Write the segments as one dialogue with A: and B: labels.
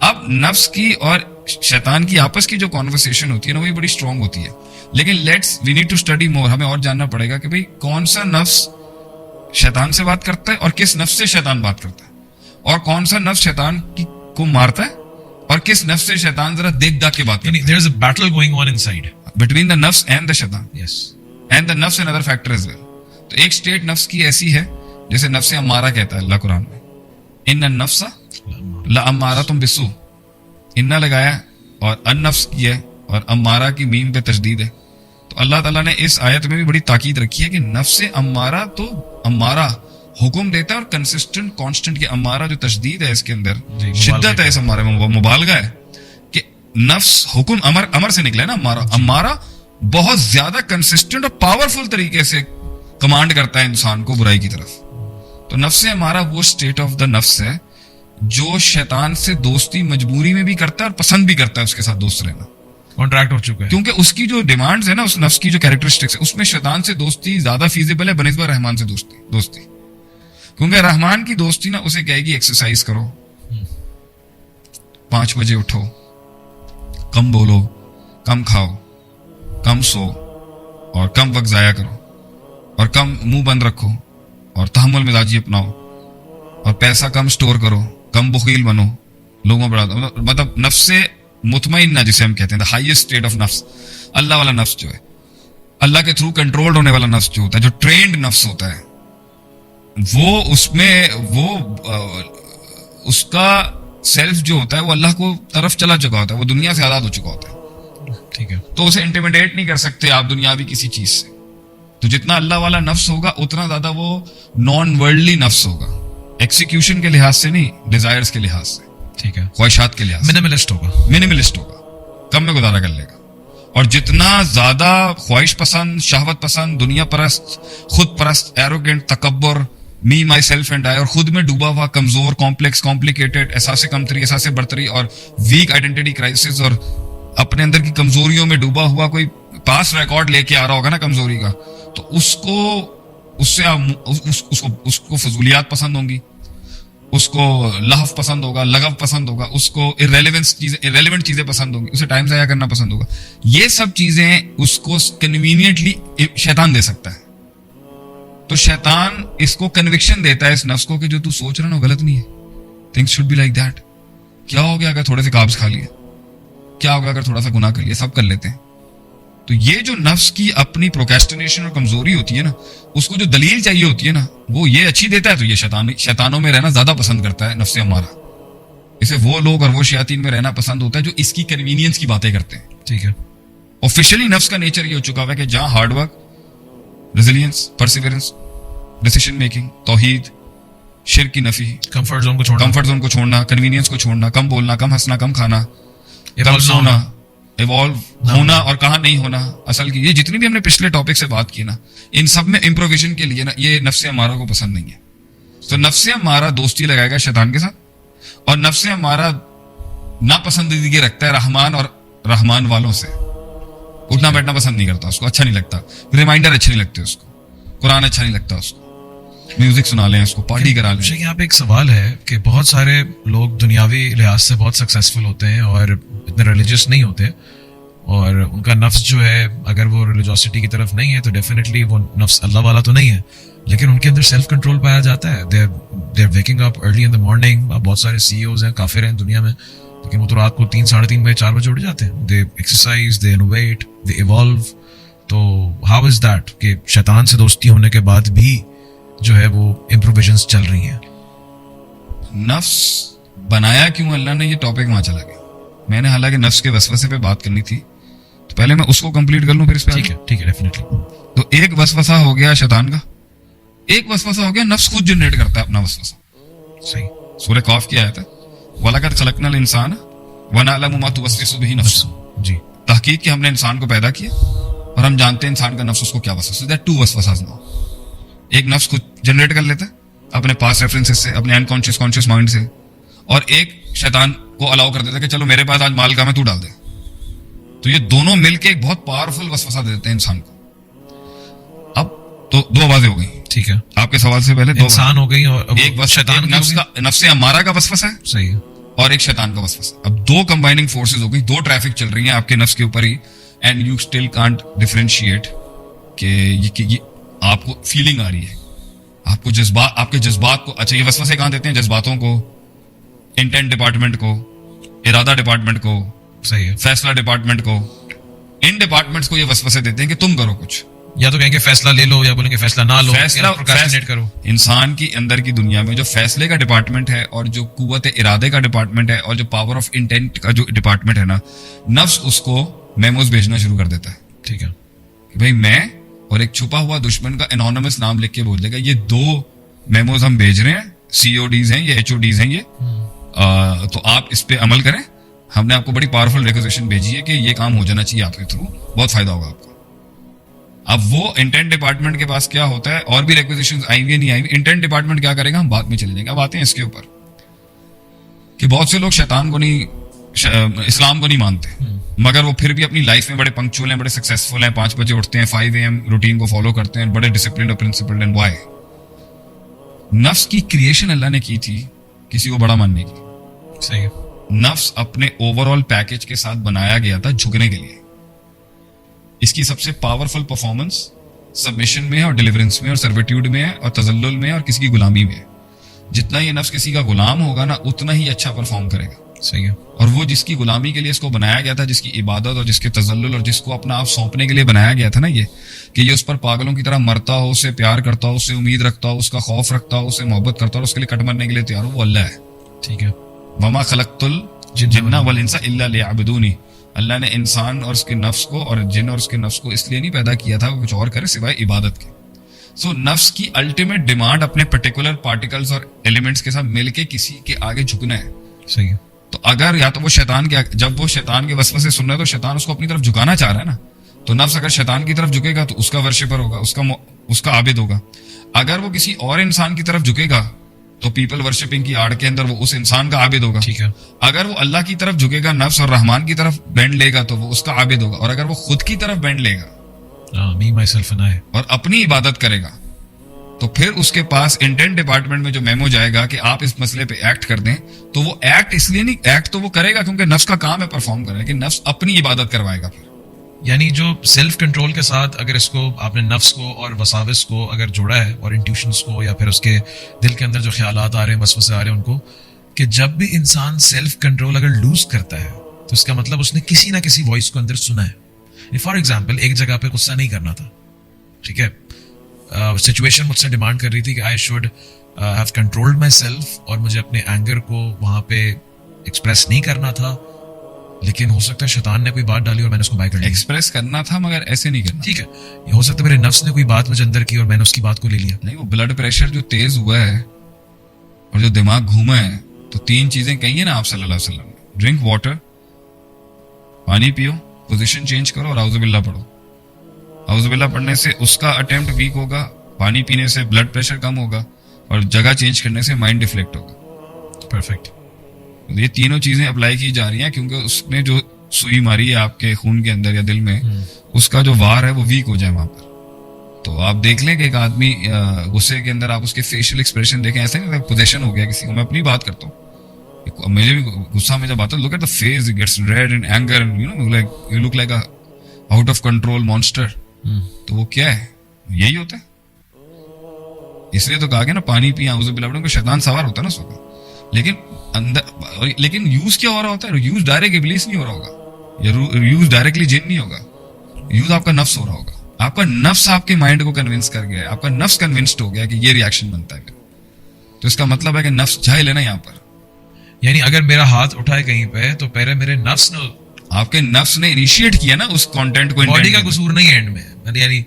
A: अब नफ्स की और शैतान की आपस की जो कॉन्वर्सेशन होती है ना, वो बड़ी स्ट्रांग होती है, लेकिन we need to study more. हमें और जानना पड़ेगा कि भाई कौन सा नफ्स शैतान से बात करता है और किस नफ्स से शैतान बात करता है, और कौन सा नफ्स शैतान को मारता है और किस नफ्स से शैतान जरा देख दाख के बात करता है।
B: There is a battle going on inside.
A: Between the नफ्स एंड द शैतान
B: Yes.
A: एंड द नफ्स and other factor as well. तो एक स्टेट नफ्स की ऐसी है जैसे नफ्स अम्मारा कहता है अल्लाह कुरान में, इन नफ्सा ला अम्मारा तुम बिस्सू, इन्ना लगाया और अन नफ्स की है और अम्मारा की मीम पे तशदीद है। तो अल्लाह ताला ने इस आयत में भी बड़ी ताकीद रखी है कि नफ्स अम्मारा तो अम्मारा हुक्म देता है और कंसिस्टेंट कांस्टेंट की अम्मारा जो तशदीद है इसके अंदर, शिद्दत है इस अम्मारे में, वो मुबालगा है कि नफ्स हुक्म अमर से निकला है ना, अम्मारा बहुत ज्यादा कंसिस्टेंट और पावरफुल तरीके से कमांड करता है इंसान को बुराई की तरफ। तो नफ्स अम्मारा वो स्टेट ऑफ द नफ्स है जो शैतान से दोस्ती मजबूरी में भी करता है और पसंद भी करता है उसके साथ दोस्त रहना,
B: कॉन्ट्रैक्ट हो चुका है,
A: क्योंकि उसकी जो डिमांड्स है ना, उस नफ्स की जो कैरेक्टरिस्टिक्स है, उसमें शैतान से दोस्ती ज्यादा फीजिबल है बनिस्बत रहमान से दोस्ती। क्योंकि रहमान की दोस्ती ना उसे कहेगी एक्सरसाइज करो, 5 बजे उठो, कम बोलो, कम खाओ, कम सो और कम वक्त जाया करो और कम मुंह बंद रखो और तहम्मुल मिजाजी अपनाओ और पैसा कम स्टोर करो, कम बुखील बनो, लोगों बढ़ा दो। मतलब नफ्स से मुतमइन्ना जिसे हम कहते हैं, द हाईएस्ट स्टेट ऑफ नफ्स, अल्लाह वाला नफ्स जो है, अल्लाह के थ्रू कंट्रोल्ड होने वाला नफ्स जो होता है, जो ट्रेंड नफ्स होता है, वो उसमें उसका सेल्फ जो होता है वो अल्लाह को तरफ चला चुका होता है, वो दुनिया से आजाद हो चुका होता है।
B: ठीक है,
A: तो उसे इंटिमिडेट नहीं कर सकते आप दुनियावी किसी चीज से। तो जितना अल्लाह वाला नफ्स होगा उतना ज्यादा वो नॉन वर्ल्डली नफ्स होगा, एक्सिक्यूशन के लिहाज से नहीं, डिजायर्स के लिहाज से,
B: ठीक है,
A: ख्वाहिशात के लिहाज,
B: मिनिमलिस्ट होगा,
A: कम में गुजारा कर लेगा। और जितना ज्यादा ख्वाहिश पसंद, शहवत पसंद, दुनिया परस्त, खुद परस्त, एरोगेंट, तकब्बुर, me myself and I, और खुद में डूबा हुआ, कमजोर, कॉम्प्लेक्स, कॉम्प्लिकेटेड, एहसास कमतरी, एहसास बर्तरी और वीक आइडेंटिटी क्राइसिस, और अपने अंदर की कमजोरियों में डूबा हुआ कोई पास रिकॉर्ड लेके आ रहा होगा ना कमजोरी का, तो उसको फजूलियात पसंद होंगी, उसको लहफ पसंद होगा, लगव पसंद होगा, उसको इरेलेवेंट चीजें पसंद होंगी, उसे टाइम जाया करना पसंद होगा। ये सब चीजें उसको कन्वीनियंटली शैतान दे सकता है। तो शैतान इसको कन्विक्शन देता है इस नफ्स को कि जो तू सोच रहा ना गलत नहीं है, things should be like that. क्या हो गया अगर थोड़े से काब्स खा लिया, क्या होगा अगर थोड़ा सा गुनाह कर लिया, सब कर लेते हैं। तो ये जो नफ्स की अपनी प्रोक्रेस्टिनेशन और कमजोरी होती है ना, उसको जो दलील चाहिए होती है ना, वो ये अच्छी देता है। तो ये शैतानों में रहना ज्यादा पसंद करता है नफ्स हमारा, इसे वो लोग और वो शयातीन में रहना पसंद होता है जो इसकी कन्वीनियंस की बातें करते हैं।
B: ठीक है,
A: ऑफिशियली नफ्स का नेचर ये हो चुका है कि जहां hard work, resilience, perseverance, decision making, तौहीद, शिर्क की नफी,
B: कंफर्ट जोन को छोड़ना,
A: कन्वीनियंस को छोड़ना, कम बोलना, कम हंसना, कम खाना, कम सोना, इवॉल्व होना और कहा नहीं होना, असल की ये जितनी भी हमने पिछले टॉपिक से बात की ना, इन सब में इम्प्रोविजन के लिए ना ये नफ्स हमारा को पसंद नहीं है। तो नफ्स हमारा दोस्ती लगाएगा शैतान के साथ, और नफ्स हमारा नापसंदीदगी रखता है रहमान और रहमान वालों से। उठना बैठना पसंद नहीं करता, उसको अच्छा नहीं लगता, रिमाइंडर अच्छे नहीं लगते उसको, कुरान अच्छा नहीं लगता उसको, म्यूजिक सुना लें उसको, पार्टी करा लें।
B: यहाँ पे एक सवाल है कि बहुत सारे लोग दुनियावी लिहाज से बहुत सक्सेसफुल होते हैं और इतने रिलीजियस नहीं होते, और उनका नफ्स जो है अगर वो रिलीजियोसिटी की तरफ नहीं है तो डेफिनेटली वो नफ्स अल्लाह वाला तो नहीं है, लेकिन उनके अंदर सेल्फ कंट्रोल पाया जाता है। They are waking up early in the morning. बहुत सारे CEOs हैं, काफिर हैं दुनिया में, लेकिन वो तो रात को 3, 3:30 बजे, 4 बजे उठ जाते हैं। दे एक्सरसाइज, दे इनोवेट, दे इवॉल्व। तो हाउ इज दैट कि शैतान से दोस्ती होने के बाद भी जो है वो इम्प्रोविजन्स चल रही हैं?
A: नफ्स बनाया क्यों अल्लाह ने, ये टॉपिक वहां चला गया। मैंने हालांकि नफ्स के वसवसे पे बात करनी थी, तो पहले मैं उसको कंप्लीट कर लूं फिर इस पे। ठीक है, डेफिनेटली। तो एक वसवसा हो गया शैतान का, एक वसवसा हो गया नफ्स खुद जनरेट करता है अपना वसवसा।
B: सही,
A: सूरह काफ की आयत है, वलक़द खलक़नल इंसान व नअलमु मा तुवस्विसु बिही नफ्सुहु।
B: जी,
A: तहकीक कि हमने इंसान को पैदा किया और हम जानते हैं इंसान का नफ्स उसको क्या वसवसा। That 2 वसवसास now. एक नफ्स खुद जनरेट कर लेता है अपने पास रेफरेंसेस से, अपने अनकॉन्शियस कॉन्शियस माइंड से, और एक शैतान को अलाउ कर देता है कि चलो मेरे पास आज माल का मैं, तू डाल दे। तो ये दोनों मिलके एक बहुत पावरफुल वसवसा दे देते हैं इंसान को। अब तो 2 आवाजें हो गई।
B: ठीक है,
A: आपके सवाल से पहले 2
B: इंसान हो गई और
A: एक शैतान नफ्स हमारा का वसवसा है,
B: सही है,
A: और एक शैतान का वसवसा। अब दो कंबाइनिंग फोर्सेस हो गई, दो ट्रैफिक चल रही है आपके नफ्स के ऊपर ही, and you still can't differentiate कि ये आपको फीलिंग आ रही है, आपको जज्बात, आपके जज्बात को, अच्छा ये वसवसे कहां देते हैं? जज्बातों को, इंटेंट डिपार्टमेंट को, इरादा डिपार्टमेंट को,
B: सही है।
A: फैसला डिपार्टमेंट को, इन डिपार्टमेंट्स को ये वसवसे देते हैं कि तुम करो कुछ,
B: या तो कहेंगे फैसला ले लो, या बोलेंगे फैसला ना लो,
A: फैसला
B: प्रोक्रेस्टिनेट करो।
A: इंसान की अंदर की दुनिया में जो फैसले का डिपार्टमेंट है और जो कुव्वत इरादे का डिपार्टमेंट है और जो पावर ऑफ इंटेंट का जो डिपार्टमेंट है ना, नफ्स उसको मेमोज भेजना शुरू कर देता है
B: ठीक है।
A: कि भाई मैं और एक छुपा हुआ दुश्मन का एनोनिमस नाम लिख के बोल देगा, ये दो मेमोज हम भेज रहे हैं, CODs हैं, ये HODs हैं, ये तो आप इस पे अमल करें, हमने आपको बड़ी पावरफुल रिक्वेजिशन भेजी है कि ये काम हो जाना चाहिए आपके थ्रू, बहुत फायदा होगा आपको। अब वो इंटेंट डिपार्टमेंट के पास क्या होता है, और भी रिक्वेजिशंस आएंगे नहीं आएंगे, इंटेंट डिपार्टमेंट क्या करेगा हम बाद में चले जाएंगे। अब आते हैं इसके ऊपर कि बहुत से लोग शैतान को नहीं, इस्लाम को नहीं मानते, मगर वो फिर भी अपनी लाइफ में बड़े पंक्चुअल हैं, बड़े सक्सेसफुल हैं, 5 बजे उठते हैं, 5 AM रूटीन को फॉलो करते हैं, बड़े डिसिप्लिन और प्रिंसिपल्ड। And why? नफ्स की क्रिएशन अल्लाह ने की थी किसी को बड़ा मानने की।
B: सही है।
A: नफ्स अपने ओवरऑल पैकेज के साथ बनाया गया था झुकने के लिए। इसकी सबसे पावरफुल परफॉर्मेंस सबमिशन में है और डिलीवरेंस में और सर्विट्यूड में है और तजल्लुल में है और किसी की गुलामी में है। जितना ये नफ्स किसी का गुलाम होगा ना, उतना ही अच्छा परफॉर्म करेगा।
B: सही है।
A: और वो जिसकी गुलामी के लिए इसको बनाया गया था, जिसकी इबादत और जिसके तजल्लुल और जिसको अपना आप सौंपने के लिए बनाया गया था ना, ये कि ये उस पर पागलों की तरह मरता हो, उससे प्यार करता हो, उससे उम्मीद रखता हो, उसका खौफ रखता हो, उससे मोहब्बत करता हो, उसके लिए कट मरने के लिए तैयार हो, वो अल्लाह है।
B: ठीक है।
A: वमा खलक़तुल जिन्ना वल इंसा इल्ला लियअबुदूनी। अल्लाह ने इंसान और उसके नफ्स को और जिन और उसके नफ्स को इसलिए नहीं पैदा किया था वो कुछ और करे सिवाय इबादत के। सो नफ्स की अल्टीमेट डिमांड अपने पर्टिकुलर पार्टिकल्स और एलिमेंट्स के साथ मिलके किसी के आगे झुकना है।
B: सही है।
A: तो अगर या तो वो शैतान के, जब वो शैतान के वसवसे सुन रहा है तो शैतान उसको अपनी तरफ झुकाना चाह रहा है ना, तो नफ्स अगर शैतान की तरफ झुकेगा तो उसका वर्शिपर होगा, उसका आबिद होगा। अगर वो किसी और इंसान की तरफ झुकेगा तो पीपल वर्शिपिंग की आड़ के अंदर वो उस इंसान का आबिद होगा।
B: ठीक है।
A: अगर वो अल्लाह की तरफ झुकेगा, नफ्स और रहमान की तरफ बैंड लेगा तो वो उसका आबिद होगा। और अगर वो खुद की तरफ बैंड लेगा
B: मी माई सेल्फ एंड आई
A: और अपनी इबादत करेगा तो फिर उसके पास इंटेंट डिपार्टमेंट में जो मेमो जाएगा कि आप इस मसले पे एक्ट कर दें, तो वो एक्ट इसलिए नहीं, एक्ट तो वो करेगा क्योंकि नफ्स का काम है परफॉर्म करना, लेकिन नफ्स अपनी इबादत करवाएगा फिर।
B: यानी जो सेल्फ कंट्रोल के साथ अगर इसको आपने नफ्स को और वसाविस को अगर जोड़ा है और इंट्यूशंस को, या फिर उसके दिल के अंदर जो ख्यालात आ रहे हैं, वसवसे आ रहे हैं उनको, कि जब भी इंसान सेल्फ कंट्रोल अगर लूज करता है तो इसका मतलब उसने किसी ना किसी वॉइस को अंदर सुना है। फॉर एग्जाम्पल, एक जगह पे गुस्सा नहीं करना था, ठीक है, सिचुएशन मुझसे डिमांड कर रही थी कि I should have controlled my self और मुझे अपने एंगर को वहां पे एक्सप्रेस नहीं करना था, लेकिन हो सकता है शैतान ने कोई बात डाली और मैंने उसको बाय कर लिया।
A: एक्सप्रेस करना था मगर ऐसे नहीं करना।
B: ठीक है, ये हो सकता है मेरे नफ्स ने कोई बात मुझे अंदर की और मैंने उसकी बात को ले लिया।
A: नहीं, वो ब्लड प्रेशर जो तेज हुआ है और जो दिमाग घूमा है, तो 3 चीजें कही है ना आप सल्लल्लाहु अलैहि वसल्लम ने, ड्रिंक वाटर, पानी पियो, पोजीशन चेंज करो और औज़ुबिल्लाह पढ़ो। औज़ुबिल्लाह पढ़ने से उसका अटेम्प्ट वीक होगा, पानी पीने से ब्लड प्रेशर कम होगा और जगह चेंज करने से माइंड डिफ्लेक्ट होगा।
B: परफेक्ट।
A: ये तीनों चीजें अप्लाई की जा रही हैं क्योंकि उसने जो सुई मारी है आपके खून के अंदर या दिल में, उसका जो वार है वो वीक हो जाए वहां पर। तो आप देख लें कि एक आदमी गुस्से के अंदर आप उसके फेशियल एक्सप्रेशन देखें, ऐसे नहीं पोजेशन हो गया किसी को। मैं अपनी बात करता हूँ, मुझे भी गुस्सा में जब आता है, look at the face, it gets red and anger and you look like a out of control monster. तो वो क्या है? यही होता है। इसलिए तो कहा गया ना, पानी पिया औज़ुबिल्लाह, को शैतान सवार होता है ना सुबह, लेकिन अंदर, लेकिन यूज क्या हो रहा होता है? यूज डायरेक्ट इब्लीस नहीं हो रहा होगा, या यूज डायरेक्टली जिन नहीं होगा, यूज आपका नफ्स हो रहा होगा। आपका नफ्स आपके माइंड को कन्विंस कर गया है, आपका नफ्स कन्विंस्ड हो गया कि ये रिएक्शन बनता है। तो इसका मतलब है कि नफ्स जाहिल है ना यहाँ पर।
B: यानी अगर मेरा हाथ उठाए कहीं पे तो पहले मेरे नफ्स ने,
A: आपके नफ्स ने इनिशिएट किया ना उस कंटेंट को।
B: बॉडी का कसूर नहीं है एंड में, यानी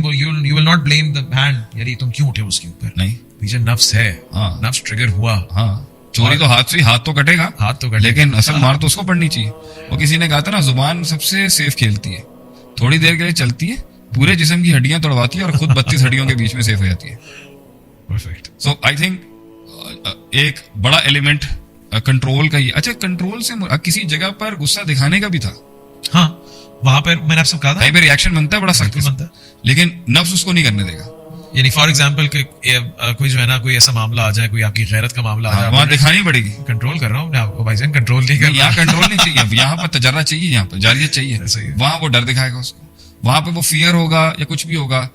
B: you will not blame the hand, यानी तुम क्यों उठे उसके ऊपर,
A: नहीं,
B: पीछे नफ्स है।
A: हाँ,
B: नफ्स ट्रिगर हुआ।
A: हाँ, चोरी तो हाथ से, हाथ तो कटेगा,
B: हाथ तो कटेगा,
A: लेकिन असल मार तो उसको पड़नी चाहिए। वो किसी ने कहा था ना, जुबान सबसे सेफ खेलती है, थोड़ी देर के लिए चलती है, पूरे जिस्म की हड्डियां तोड़वाती है और खुद 32 हड्डियों के बीच में सेफ हो जाती है।
B: परफेक्ट।
A: सो आई थिंक एक बड़ा एलिमेंट कंट्रोल का ही। अच्छा, कंट्रोल से किसी जगह पर गुस्सा दिखाने का भी था।
B: हाँ, वहां पर मैंने आपसे कहा था
A: रिएक्शन बनता है बड़ा सख्त
B: बनता है,
A: लेकिन नफ्स उसको नहीं करने देगा।
B: यानी फॉर एग्जाम्पल कोई जो है ना, कोई ऐसा मामला आ जाए, कोई आपकी गैरत का मामला आ जाए,
A: वहां दिखानी पड़ेगी।
B: कंट्रोल कर रहा हूँ मैं आपको भाईजान, कंट्रोल नहीं कर
A: यहाँ कंट्रोल नहीं चाहिए, यहाँ पर तजर्रा चाहिए, यहाँ पर जारियत चाहिए।
B: सही है।
A: वहां वो डर दिखाएगा उसको, वहां पे वो फियर होगा या कुछ भी होगा,